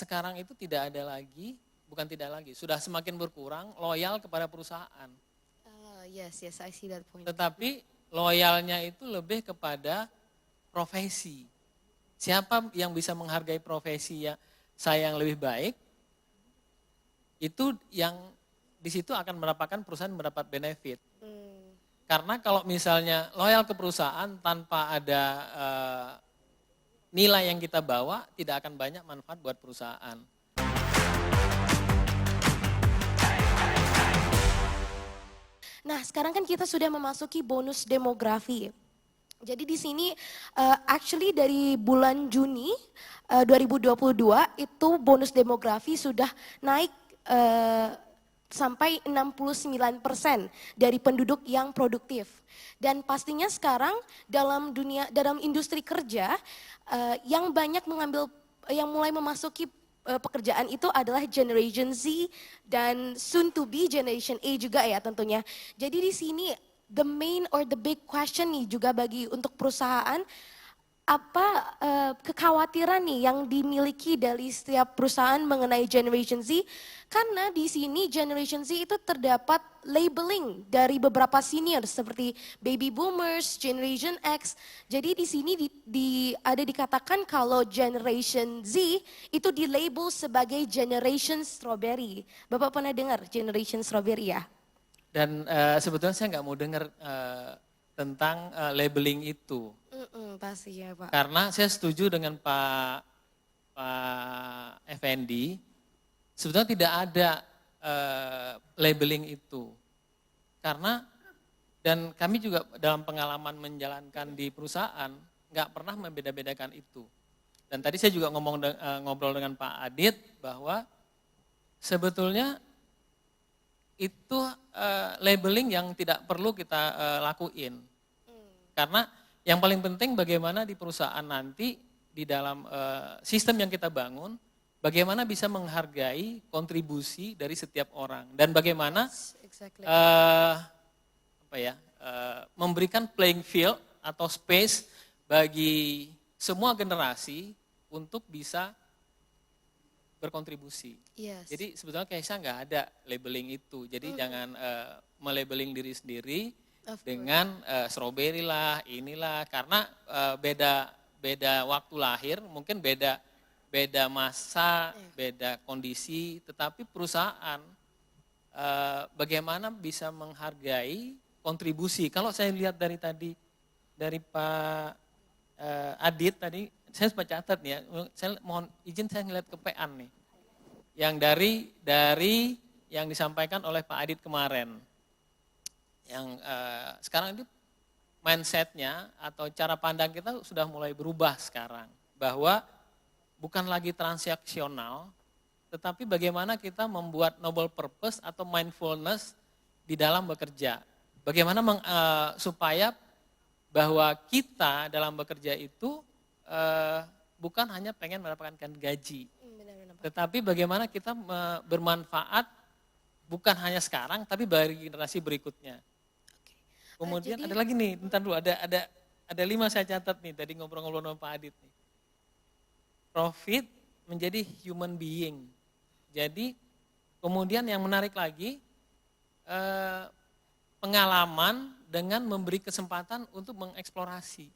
sekarang itu tidak ada lagi, bukan tidak lagi, sudah semakin berkurang loyal kepada perusahaan. Yes, I see that point. Tetapi loyalnya itu lebih kepada profesi. Siapa yang bisa menghargai profesi saya yang lebih baik, itu yang di situ akan mendapatkan perusahaan mendapat benefit. Karena kalau misalnya loyal ke perusahaan tanpa ada nilai yang kita bawa, tidak akan banyak manfaat buat perusahaan. Nah, sekarang kan kita sudah memasuki bonus demografi. Jadi di sini actually dari bulan Juni 2022 itu bonus demografi sudah naik sampai 69% dari penduduk yang produktif. Dan pastinya sekarang dalam industri kerja yang banyak yang mulai memasuki pekerjaan itu adalah Generation Z dan soon to be Generation A juga ya tentunya. Jadi di sini the main or the big question nih juga untuk perusahaan, apa kekhawatiran nih yang dimiliki dari setiap perusahaan mengenai Generation Z, karena di sini Generation Z itu terdapat labeling dari beberapa senior seperti baby boomers, Generation X. Jadi di sini ada dikatakan kalau Generation Z itu dilabel sebagai Generation Strawberry. Bapak pernah dengar Generation Strawberry ya? Dan sebetulnya saya nggak mau dengar tentang labeling itu. Pasti ya Pak. Karena saya setuju dengan Pak Effendi, sebetulnya tidak ada labeling itu. Karena dan kami juga dalam pengalaman menjalankan di perusahaan nggak pernah membeda-bedakan itu. Dan tadi saya juga ngobrol dengan Pak Adit bahwa sebetulnya itu labeling yang tidak perlu kita lakuin. Karena yang paling penting bagaimana di perusahaan nanti di dalam sistem yang kita bangun, bagaimana bisa menghargai kontribusi dari setiap orang dan bagaimana memberikan playing field atau space bagi semua generasi untuk bisa berkontribusi. Yes. Jadi sebetulnya Keisha nggak ada labeling itu. Jadi jangan melabeling diri sendiri dengan strawberry lah, inilah, karena beda waktu lahir, mungkin beda masa, beda kondisi, tetapi perusahaan bagaimana bisa menghargai kontribusi. Kalau saya lihat dari Pak Adit tadi, saya sempat catat nih ya, saya mohon izin saya ngeliat ke PAN nih. Yang dari yang disampaikan oleh Pak Adit kemarin. Yang sekarang itu mindsetnya atau cara pandang kita sudah mulai berubah sekarang. Bahwa bukan lagi transaksional, tetapi bagaimana kita membuat noble purpose atau mindfulness di dalam bekerja. Bagaimana supaya bahwa kita dalam bekerja itu bukan hanya pengen mendapatkan gaji, tetapi bagaimana kita bermanfaat bukan hanya sekarang, tapi bagi generasi berikutnya. Kemudian ada lagi nih, bentar dulu, ada 5 saya catat nih, tadi ngobrol-ngobrol sama Pak Adit nih. Profit menjadi human being. Jadi kemudian yang menarik lagi, pengalaman dengan memberi kesempatan untuk mengeksplorasi.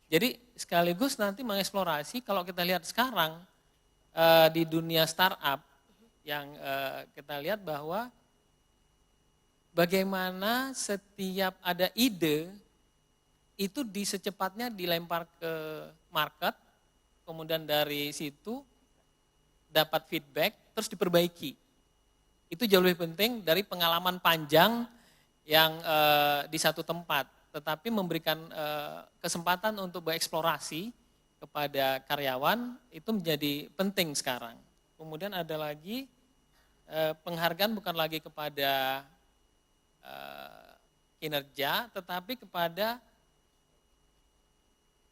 Jadi sekaligus nanti mengeksplorasi, kalau kita lihat sekarang di dunia startup, yang kita lihat bahwa bagaimana setiap ada ide, itu secepatnya dilempar ke market, kemudian dari situ dapat feedback, terus diperbaiki. Itu jauh lebih penting dari pengalaman panjang yang di satu tempat, tetapi memberikan kesempatan untuk bereksplorasi kepada karyawan itu menjadi penting sekarang. Kemudian ada lagi penghargaan bukan lagi kepada kinerja, tetapi kepada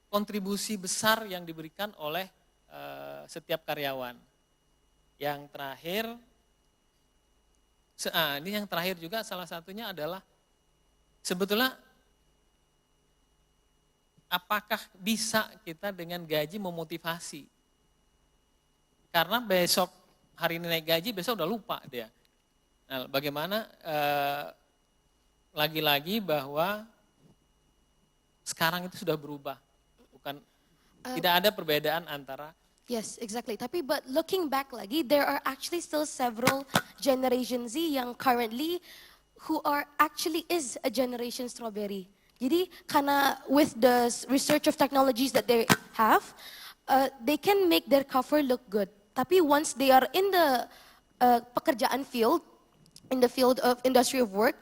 kontribusi besar yang diberikan oleh setiap karyawan. Yang terakhir, ini yang terakhir juga salah satunya adalah sebetulnya apakah bisa kita dengan gaji memotivasi? karena besok hari ini naik gaji, besok udah lupa dia. Nah, bagaimana lagi-lagi bahwa sekarang itu sudah berubah, bukan tidak ada perbedaan antara. Yes, exactly. Tapi but looking back lagi, there are actually still several Generation Z yang currently who are actually is a generation strawberry. Jadi karena with the research of technologies that they have, they can make their cover look good. Tapi once they are in the pekerjaan field, in the field of industry of work,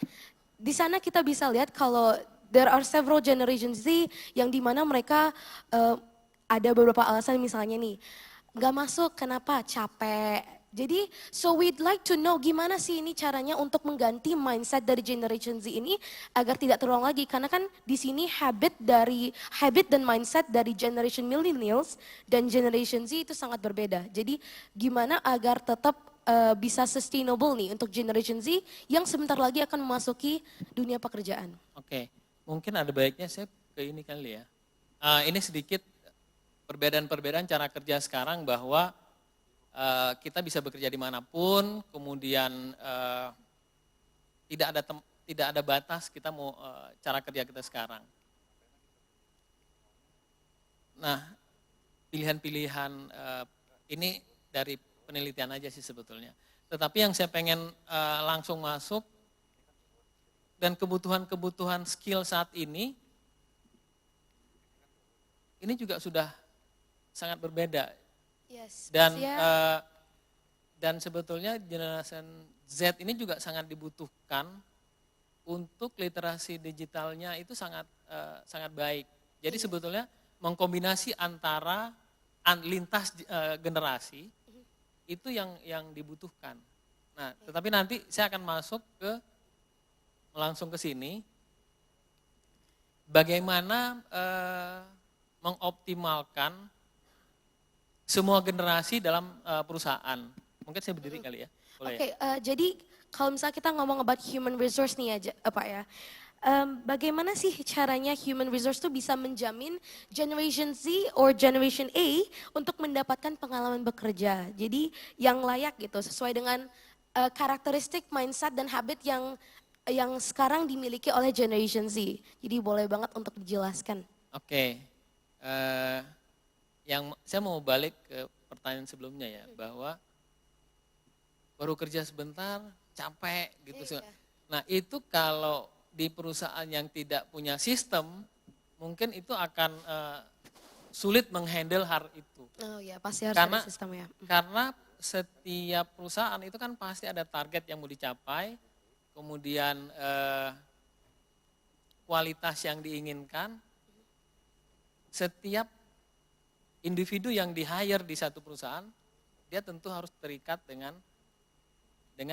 di sana kita bisa lihat kalau there are several Generation Z yang dimana mereka ada beberapa alasan, misalnya nih, nggak masuk kenapa, capek. Jadi so we'd like to know gimana sih ini caranya untuk mengganti mindset dari Generation Z ini agar tidak terulang lagi, karena kan di sini habit dan mindset dari Generation Millennials dan Generation Z itu sangat berbeda. Jadi gimana agar tetap bisa sustainable nih untuk Generation Z yang sebentar lagi akan memasuki dunia pekerjaan. Oke, mungkin ada baiknya saya ke ini kali ya. Ini sedikit perbedaan-perbedaan cara kerja sekarang, bahwa kita bisa bekerja dimanapun, kemudian tidak ada batas kita mau cara kerja kita sekarang. Nah, pilihan-pilihan ini dari penelitian aja sih sebetulnya. Tetapi yang saya pengen langsung masuk, dan kebutuhan-kebutuhan skill saat ini juga sudah sangat berbeda. Yes, Dan sebetulnya generasi Z ini juga sangat dibutuhkan untuk literasi digitalnya itu sangat baik. Jadi sebetulnya mengkombinasi antara lintas generasi itu yang dibutuhkan. Nah, tetapi nanti saya akan masuk langsung ke sini, bagaimana mengoptimalkan semua generasi dalam perusahaan. Mungkin saya berdiri kali ya. Oke, jadi kalau misalnya kita ngomong about human resource nih aja, Pak ya. Bagaimana sih caranya human resource itu bisa menjamin Generation Z or Generation A untuk mendapatkan pengalaman bekerja. Jadi yang layak gitu, sesuai dengan karakteristik, mindset, dan habit yang sekarang dimiliki oleh Generation Z. Jadi boleh banget untuk dijelaskan. Oke. Yang saya mau balik ke pertanyaan sebelumnya ya, bahwa baru kerja sebentar capek gitu. Iya. Nah, itu kalau di perusahaan yang tidak punya sistem, mungkin itu akan sulit menghandle hal itu. Oh ya, pasti harus ada sistem ya. Karena setiap perusahaan itu kan pasti ada target yang mau dicapai, kemudian kualitas yang diinginkan. Setiap individu yang di-hire di satu perusahaan, dia tentu harus terikat dengan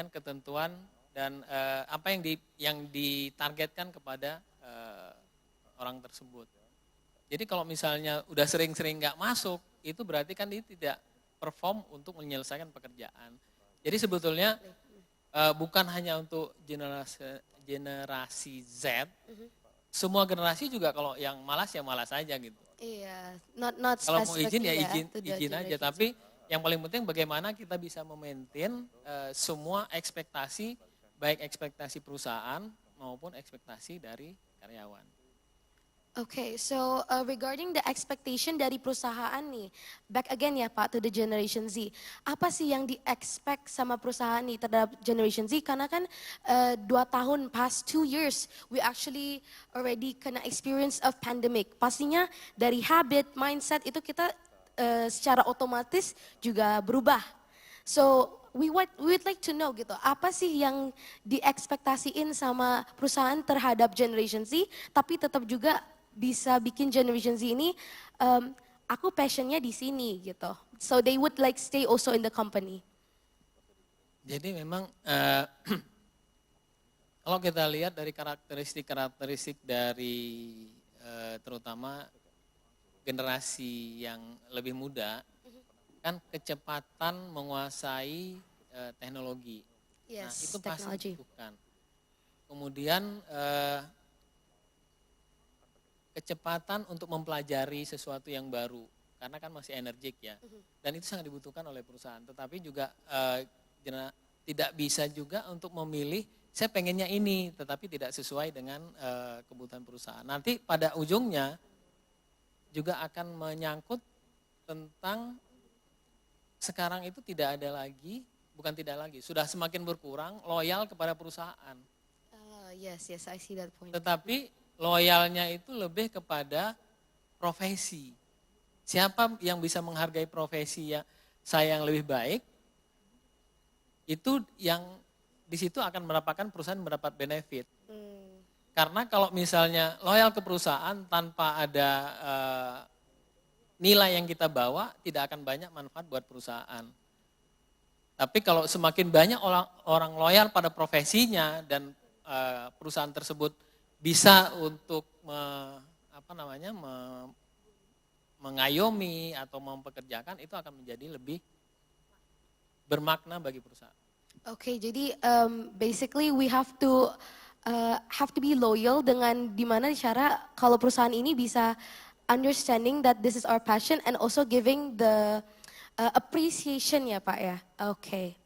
ketentuan dan apa yang ditargetkan kepada orang tersebut. Jadi kalau misalnya udah sering-sering nggak masuk, itu berarti kan dia tidak perform untuk menyelesaikan pekerjaan. Jadi sebetulnya bukan hanya untuk generasi Z, semua generasi juga, kalau yang malas ya malas aja gitu. Iya, not kalau mau izin ya izin aja, Z. tapi yang paling penting bagaimana kita bisa memaintain semua ekspektasi, baik ekspektasi perusahaan maupun ekspektasi dari karyawan. Okay, so regarding the expectation dari perusahaan nih, back again ya Pak to the Generation Z. Apa sih yang di-expect sama perusahaan nih terhadap Generation Z? Karena kan 2 tahun, past 2 years, we actually already kena experience of pandemic. Pastinya dari habit, mindset itu kita secara otomatis juga berubah. So we would like to know gitu, apa sih yang diekspektasiin sama perusahaan terhadap Generation Z, tapi tetap juga bisa bikin Generation Z ini, aku passionnya di sini gitu. So they would like stay also in the company. Jadi memang kalau kita lihat dari karakteristik dari terutama generasi yang lebih muda, kan kecepatan menguasai teknologi. Yes, nah itu technology. pasti dibutuhkan. Kemudian kecepatan untuk mempelajari sesuatu yang baru. karena kan masih energik ya. Dan itu sangat dibutuhkan oleh perusahaan. Tetapi juga tidak bisa juga untuk memilih saya pengennya ini, tetapi tidak sesuai dengan kebutuhan perusahaan. Nanti pada ujungnya juga akan menyangkut tentang sekarang itu tidak ada lagi, bukan tidak lagi, sudah semakin berkurang loyal kepada perusahaan. Yes, I see that point. Tetapi loyalnya itu lebih kepada profesi. Siapa yang bisa menghargai profesi saya yang lebih baik, itu yang di situ akan mendapatkan perusahaan mendapat benefit. Karena kalau misalnya loyal ke perusahaan tanpa ada nilai yang kita bawa, tidak akan banyak manfaat buat perusahaan. Tapi kalau semakin banyak orang loyal pada profesinya dan perusahaan tersebut bisa untuk mengayomi atau mempekerjakan, itu akan menjadi lebih bermakna bagi perusahaan. Oke, jadi basically we have to be loyal dengan dimana cara kalau perusahaan ini bisa understanding that this is our passion and also giving the appreciation ya Pak ya. Oke.